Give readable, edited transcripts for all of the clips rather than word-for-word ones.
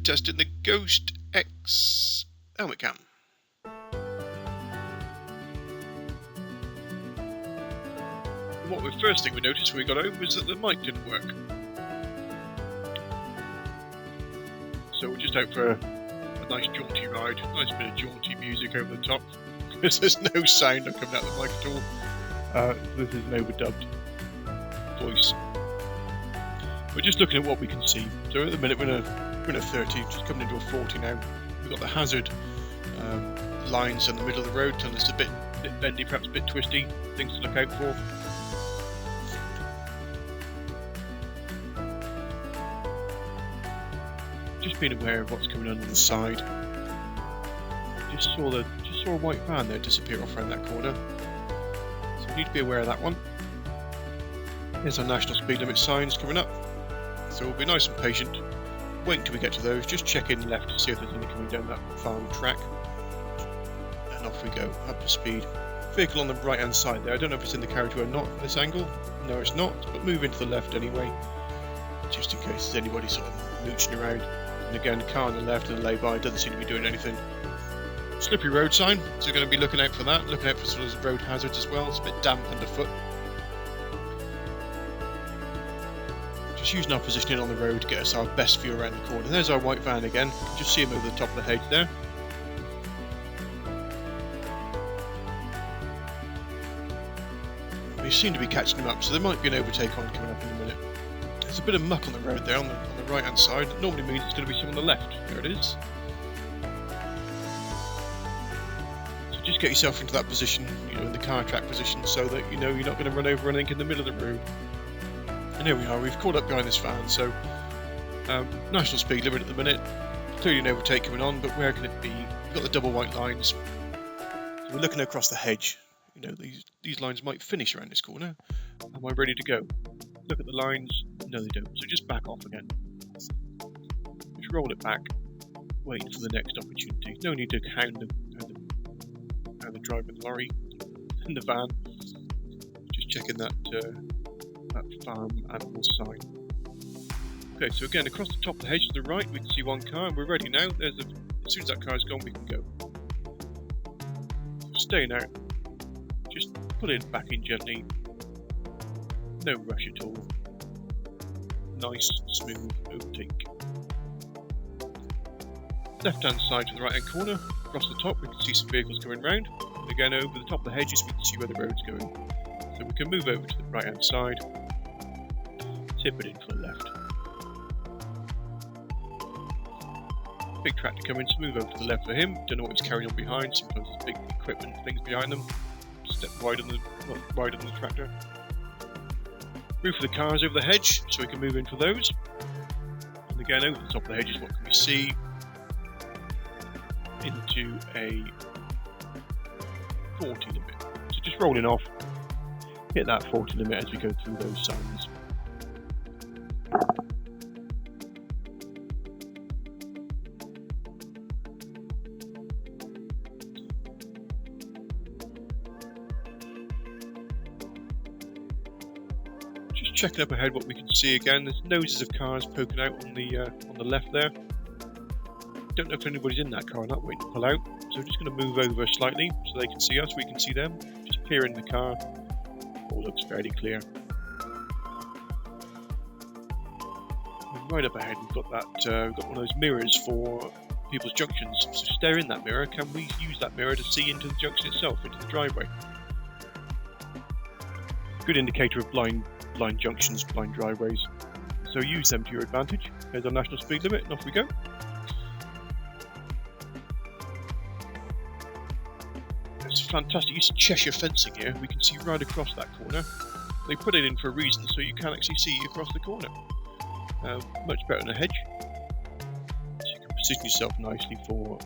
testing the Ghost X helmet cam. First thing we noticed when we got home was that the mic didn't work. So we're just out for a nice jaunty ride, nice bit of jaunty music over the top, because there's no sound coming out of the mic at all. This is an overdubbed voice. We're just looking at what we can see. So at the minute we're in a 30, just coming into a 40 now. We've got the hazard lines in the middle of the road, telling us a bit bendy, perhaps a bit twisty, things to look out for. Just being aware of what's coming on the side. Just saw a white van there disappear off around that corner. So we need to be aware of that one. Here's our national speed limit signs coming up. So we'll be nice and patient. Wait until we get to those. Just check in left to see if there's any coming down that farm track. And off we go, up to speed. Vehicle on the right hand side there. I don't know if it's in the carriageway or not from this angle. No, it's not, but move into the left anyway. Just in case there's anybody sort of mooching around. And again, car on the left and the lay-by doesn't seem to be doing anything. Slippery road sign, so we're going to be looking out for that, looking out for sort of road hazards as well. It's a bit damp underfoot. Just using our positioning on the road to get us our best view around the corner. There's our white van again, you can just see him over the top of the hedge there. We seem to be catching him up, so there might be an overtake on coming up in a minute. There's a bit of muck on the road there on the right hand side. It normally means it's going to be some on the left. There it is. So just get yourself into that position, in the car track position, so that you're not going to run over anything in the middle of the road. And here we are, we've caught up behind this van, so national speed limit at the minute. Clearly an overtake coming on, but where can it be? We've got the double white lines. So we're looking across the hedge. These lines might finish around this corner. Am I ready to go? Look at the lines. No, they don't. So just back off again. Just roll it back. Waiting for the next opportunity. No need to hound the driver of the lorry and the van. Just checking that farm animal sign. Okay, so again, across the top of the hedge to the right, we can see one car, and we're ready now. As soon as that car's gone, we can go. Staying out. Just put it back in gently. No rush at all. Nice, smooth overtake. Left hand side to the right hand corner. Across the top we can see some vehicles coming round. And again over the top of the hedges we can see where the road's going. So we can move over to the right hand side. Tip it in for the left. Big tractor coming, so move over to the left for him. Don't know what he's carrying on behind. Sometimes there's big equipment and things behind them. Step wider than the tractor. Roof of the cars over the hedge, so we can move in for those. And again, over the top of the hedges, what can we see? Into a 40 limit. So just rolling off, hit that 40 limit as we go through those signs. Checking up ahead what we can see again. There's noses of cars poking out on the left there. Don't know if anybody's in that car or not, waiting to pull out. So we're just going to move over slightly so they can see us, we can see them. Just peer in the car. All looks fairly clear. And right up ahead we've got we've got one of those mirrors for people's junctions. So stare in that mirror. Can we use that mirror to see into the junction itself, into the driveway? Good indicator of blind junctions, blind driveways. So use them to your advantage. There's our national speed limit, and off we go. It's fantastic use of Cheshire fencing here. We can see right across that corner. They put it in for a reason, so you can actually see across the corner. Much better than a hedge. So you can position yourself nicely for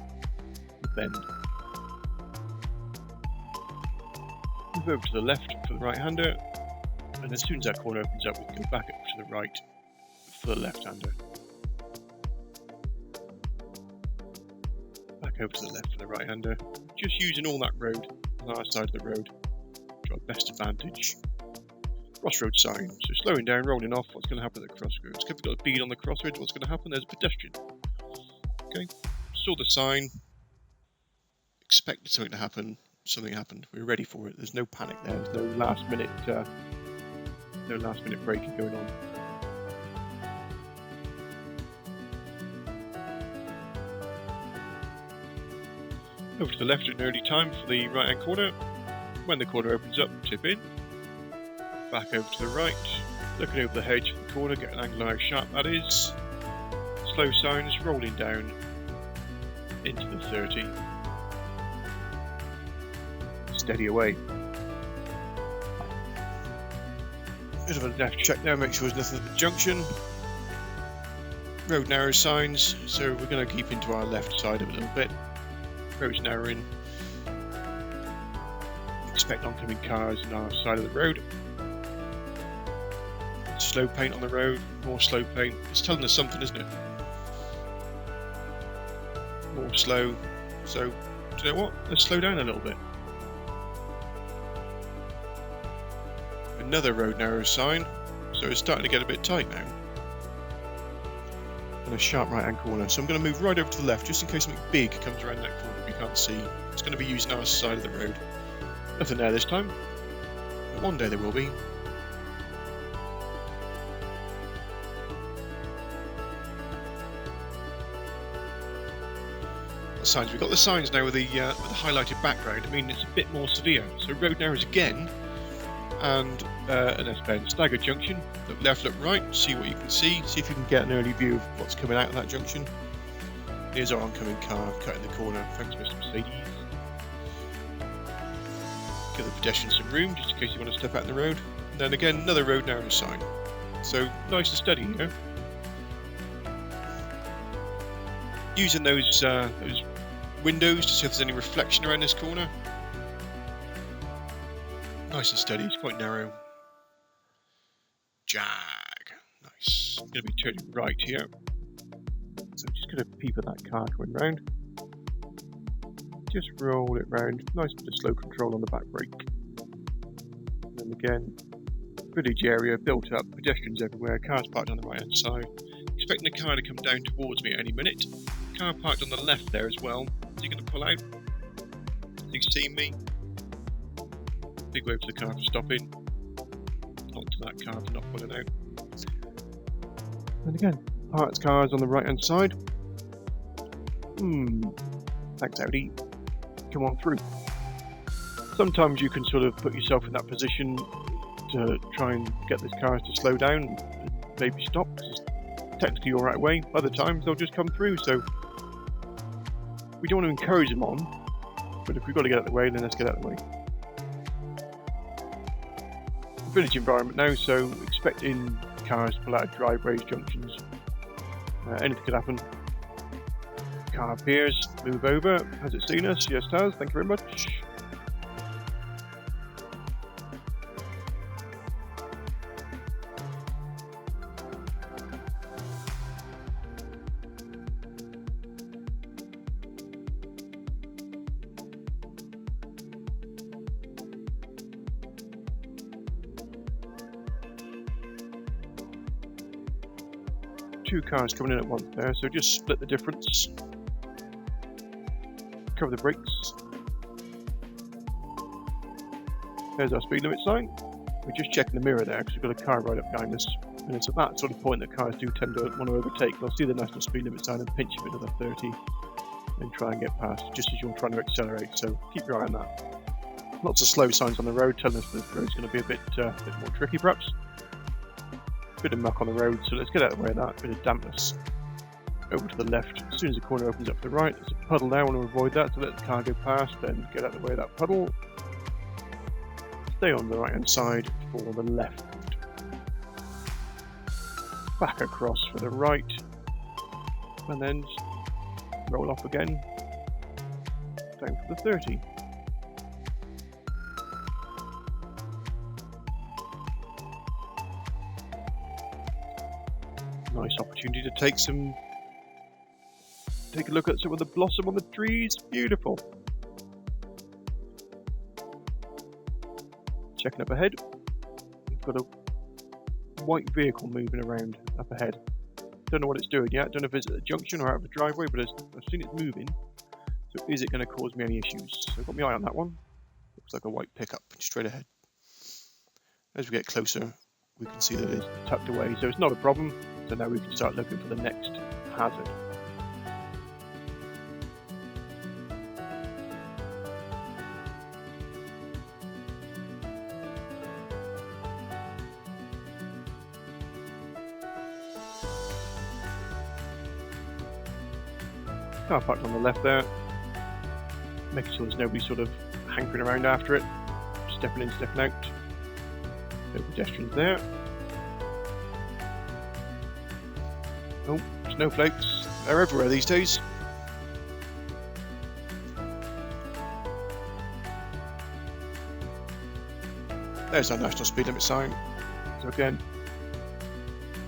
the bend. Move over to the left for the right-hander. And as soon as that corner opens up, we can go back up to the right for the left-hander. Back over to the left for the right-hander. Just using all that road on our side of the road to our best advantage. Crossroad sign. So slowing down, rolling off. What's going to happen at the crossroads? If we've got a bead on the crossroads, what's going to happen? There's a pedestrian. Okay, saw the sign, expected something to happen, something happened. We were ready for it. There's no panic there. There's no last minute braking going on. Over to the left at an early time for the right hand corner. When the corner opens up, tip in. Back over to the right, looking over the hedge for the corner, get an angle on how sharp that is. Slow signs rolling down into the 30. Steady away. Bit of a left check now, make sure there's nothing at the junction. Road narrow signs, so we're going to keep into our left side of it a little bit. Road's narrowing. Expect oncoming cars on our side of the road. Slow paint on the road, more slow paint. It's telling us something, isn't it? More slow. So, do you know what? Let's slow down a little bit. Another road narrow sign. So it's starting to get a bit tight now. And a sharp right hand corner. So I'm going to move right over to the left just in case something big comes around that corner we can't see. It's going to be using our side of the road. Nothing there this time. But one day there will be. Signs. We've got the signs now with the highlighted background. I mean, it's a bit more severe. So road narrows again, and an S-bend staggered junction. Look left, look right. See what you can see. See if you can get an early view of what's coming out of that junction. Here's our oncoming car cutting the corner. Thanks, Mr. Mercedes. Give the pedestrian some room just in case you want to step out in the road. And then again, another road narrow sign. So nice and steady, you know. Using those windows to see if there's any reflection around this corner. Nice and steady, it's quite narrow. Jag. Nice. I'm going to be turning right here. So I'm just going to peep at that car coming round. Just roll it round. Nice bit of slow control on the back brake. And then again, village area built up, pedestrians everywhere, cars parked on the right hand side. Expecting the car to come down towards me at any minute. Car parked on the left there as well. Is he going to pull out? Has he seen me? Big wave to the car for stopping. Not to that car for not pulling out. And again, parked cars on the right hand side. Thanks Audi. Come on through. Sometimes you can sort of put yourself in that position to try and get this car to slow down and maybe stop, because it's technically your right way. Other times they'll just come through, so we don't want to encourage them on, but if we've got to get out of the way, then let's get out of the way. Village environment now, so expecting cars to pull out of driveways, junctions. Anything could happen. Car appears, move over. Has it seen us? Yes, it has. Thank you very much. Two cars coming in at once there, so just split the difference. Cover the brakes. There's our speed limit sign. We're just checking the mirror there because we've got a car right up behind us. And it's at that sort of point that cars do tend to want to overtake. They'll see the national speed limit sign and pinch a bit of the 30 and try and get past just as you're trying to accelerate. So keep your eye on that. Lots of slow signs on the road telling us that the road's going to be a bit more tricky perhaps. Bit of muck on the road, so let's get out of the way of that. Bit of dampness. Over to the left. As soon as the corner opens up to the right, there's a puddle there. I want to avoid that, so let the car go past, then get out of the way of that puddle. Stay on the right hand side for the left. Back across for the right. And then roll off again. Down for the 30. Nice opportunity to take a look at some of the blossom on the trees. Beautiful. Checking up ahead. We've got a white vehicle moving around up ahead. Don't know what it's doing yet. Don't know if it's at the junction or out of the driveway, but I've seen it moving. So is it going to cause me any issues? So I've got my eye on that one. Looks like a white pickup straight ahead. As we get closer, we can see that it's tucked away, so it's not a problem. So now we can start looking for the next hazard. Car parked on the left there, making sure there's nobody sort of hankering around after it, stepping in, stepping out. No pedestrians there. Oh, snowflakes. They're everywhere these days. There's our national speed limit sign. So again,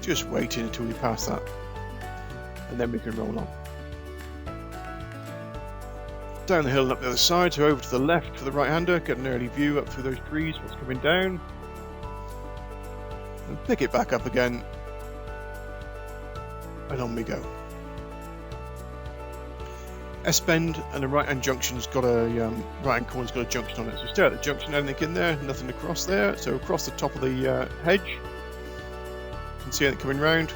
just waiting until we pass that, and then we can roll on. Down the hill and up the other side, so over to the left for the right-hander, get an early view up through those trees, what's coming down. And pick it back up again. And on we go. S-bend and the right-hand junction's got a, right-hand corner's got a junction on it. So stay at the junction, anything in there, nothing across there. So across the top of the hedge, you can see anything coming round.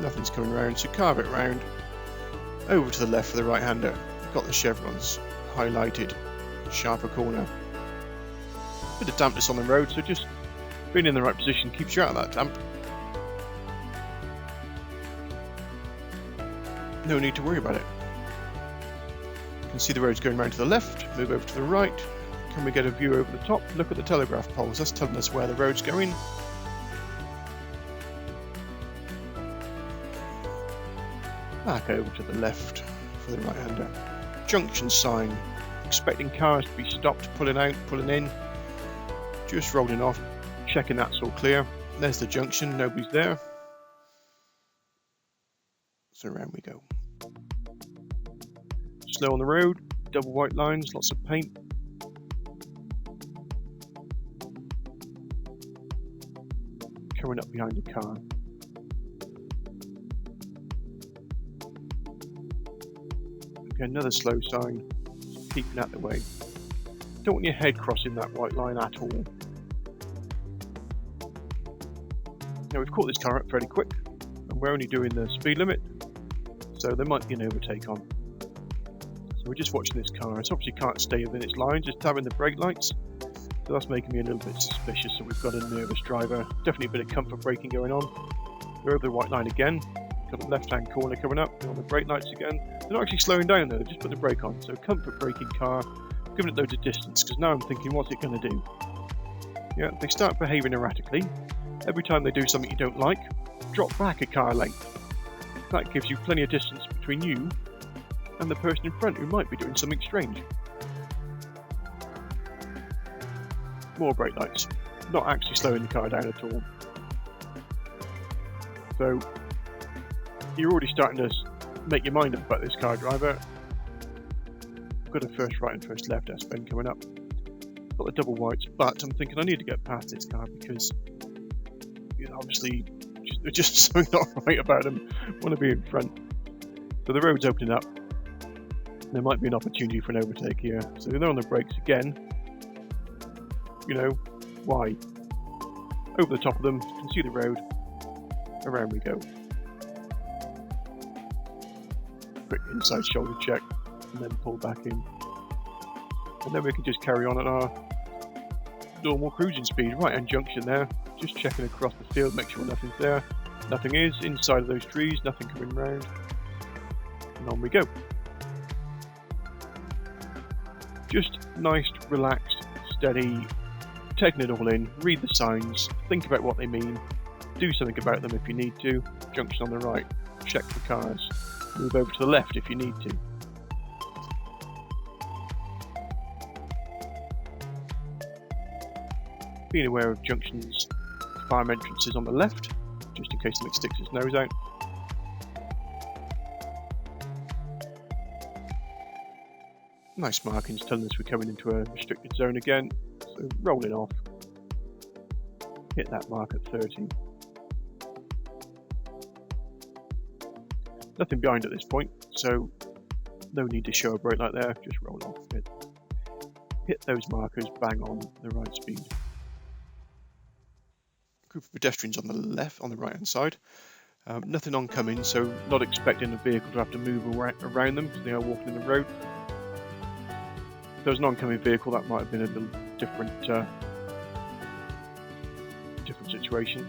Nothing's coming round, so carve it round. Over to the left for the right-hander. Got the chevrons highlighted, sharper corner. Bit of dampness on the road, so just being in the right position keeps you out of that damp. No need to worry about it. You can see the road's going round to the left, move over to the right. Can we get a view over the top? Look at the telegraph poles, that's telling us where the road's going. Back over to the left for the right-hander. Junction sign, expecting cars to be stopped, pulling out, pulling in, just rolling off, checking that's all clear. There's the junction, nobody's there. So around we go. Slow on the road, double white lines, lots of paint. Coming up behind the car. Another slow sign, keeping out the way. Don't want your head crossing that white line at all. Now we've caught this car up fairly quick, and we're only doing the speed limit, so there might be an overtake on. So we're just watching this car. It obviously can't stay within its lines, just tapping the brake lights. So that's making me a little bit suspicious. So we've got a nervous driver. Definitely a bit of comfort braking going on. We're over the white line again. Got the left-hand corner coming up, on the brake lights again. They're not actually slowing down though, they've just put the brake on. So comfort braking car, giving it loads of distance, because now I'm thinking, what's it going to do? Yeah, they start behaving erratically. Every time they do something you don't like, drop back a car length. That gives you plenty of distance between you and the person in front who might be doing something strange. More brake lights. Not actually slowing the car down at all. So you're already starting to make your mind up about this car driver. Got a first right and first left S-bend coming up. Got the double whites, but I'm thinking I need to get past this car because obviously there's just something not right about him. Want to be in front. So the road's opening up. There might be an opportunity for an overtake here. So they're on the brakes again. You know, why? Over the top of them, you can see the road. Around we go. Quick inside shoulder check, and then pull back in. And then we can just carry on at our normal cruising speed. Right hand junction there, just checking across the field, make sure nothing's there. Nothing is, inside of those trees, nothing coming round. And on we go. Just nice, relaxed, steady, taking it all in, read the signs, think about what they mean, do something about them if you need to. Junction on the right, check for cars. Move over to the left if you need to. Being aware of junctions, farm entrances on the left, just in case something sticks its nose out. Nice markings telling us we're coming into a restricted zone again, so rolling off. Hit that mark at 30. Nothing behind at this point, so no need to show a brake light there, just roll off it. Hit those markers, bang on the right speed. Group of pedestrians on the left, on the right hand side. Nothing oncoming, so not expecting the vehicle to have to move around them because they are walking in the road. If there was an oncoming vehicle, that might have been a little different situation.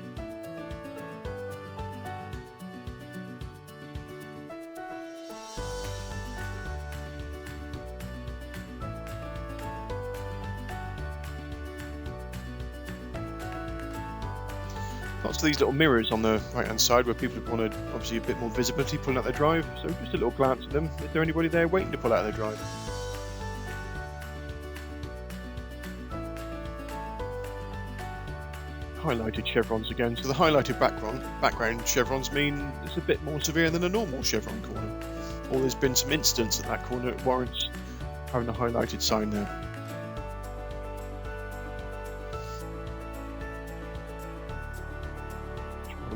Lots of these little mirrors on the right hand side where people wanted obviously a bit more visibility pulling out their drive, so just a little glance at them. Is there anybody there waiting to pull out their drive? Highlighted chevrons again, so the highlighted background chevrons mean it's a bit more severe than a normal chevron corner, or there's been some incidents at that corner that warrants having a highlighted sign there.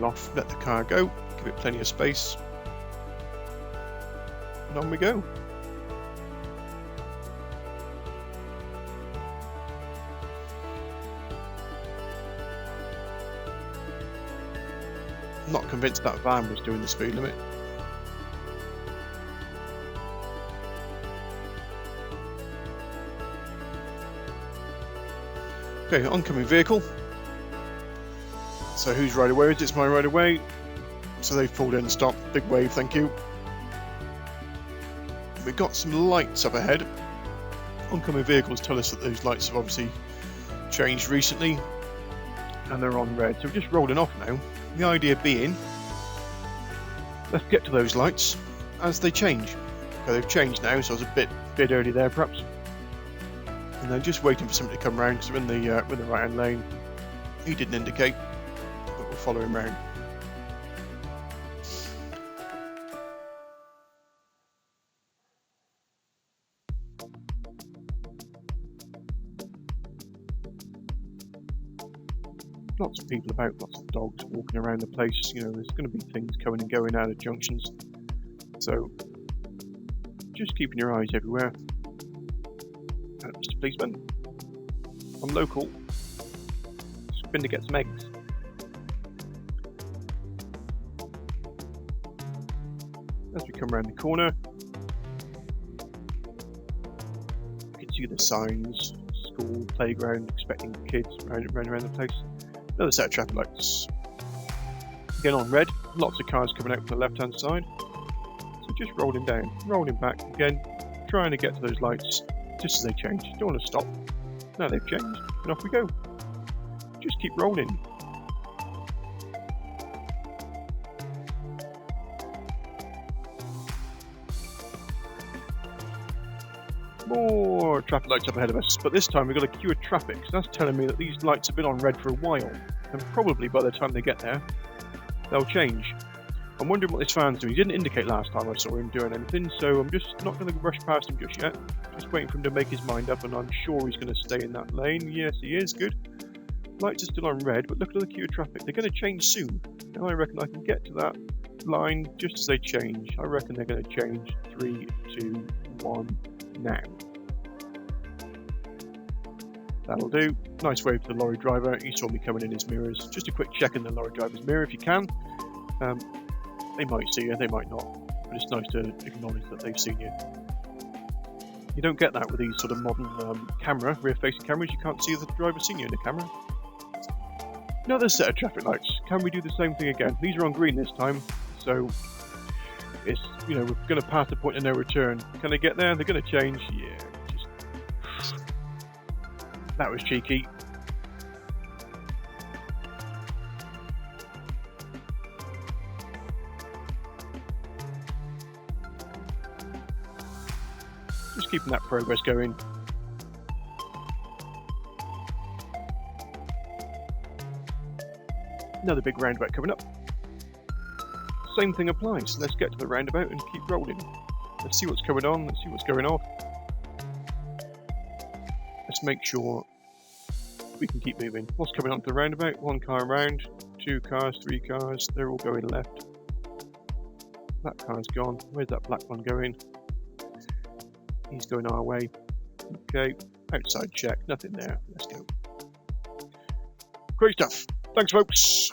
Off, let the car go, give it plenty of space, and on we go. I'm not convinced that van was doing the speed limit. Okay, oncoming vehicle. So whose right away is it? It's my right away. So they've pulled in and stopped. Big wave, thank you. We've got some lights up ahead. Oncoming vehicles tell us that those lights have obviously changed recently and they're on red. So we're just rolling off now. The idea being, let's get to those lights as they change. Okay, they've changed now, so I was a bit early there perhaps. And they're just waiting for somebody to come round because we're in the right hand lane. He didn't indicate. Follow him round. Lots of people about, lots of dogs walking around the place. You know, there's going to be things coming and going out of junctions. So, just keeping your eyes everywhere. Mr. Policeman, I'm local. Just been to get some eggs. As we come around the corner, you can see the signs, school, playground, expecting kids around the place. Another set of traffic lights. Again on red, lots of cars coming out from the left hand side. So just rolling down, rolling back, again, trying to get to those lights just as they change. Don't want to stop. Now they've changed, and off we go. Just keep rolling. More traffic lights up ahead of us, but this time we've got a queue of traffic, so that's telling me that these lights have been on red for a while, and probably by the time they get there, they'll change. I'm wondering what this fan's doing. He didn't indicate last time I saw him doing anything, so I'm just not going to rush past him just yet. Just waiting for him to make his mind up, and I'm sure he's going to stay in that lane. Yes, he is. Good. Lights are still on red, but look at the queue of traffic. They're going to change soon. Now I reckon I can get to that line just as they change. I reckon they're going to change. 3, 2, 1, now. That'll do. Nice wave to the lorry driver. He saw me coming in his mirrors. Just a quick check in the lorry driver's mirror if you can. They might see you, they might not, but it's nice to acknowledge that they've seen you. You don't get that with these sort of modern rear-facing cameras. You can't see the driver seeing you in the camera. Another set of traffic lights. Can we do the same thing again? These are on green this time, so it's, you know, we're going to pass the point of no return. Can they get there? They're going to change. Yeah, that was cheeky. Just keeping that progress going. Another big roundabout coming up. Same thing applies. Let's get to the roundabout and keep rolling. Let's see what's going on. Let's see what's going off. Let's make sure we can keep moving. What's coming onto the roundabout? One car around, 2 cars, 3 cars. They're all going left. That car's gone. Where's that black one going? He's going our way. Okay, outside check, nothing there. Let's go. Great stuff. Thanks, folks.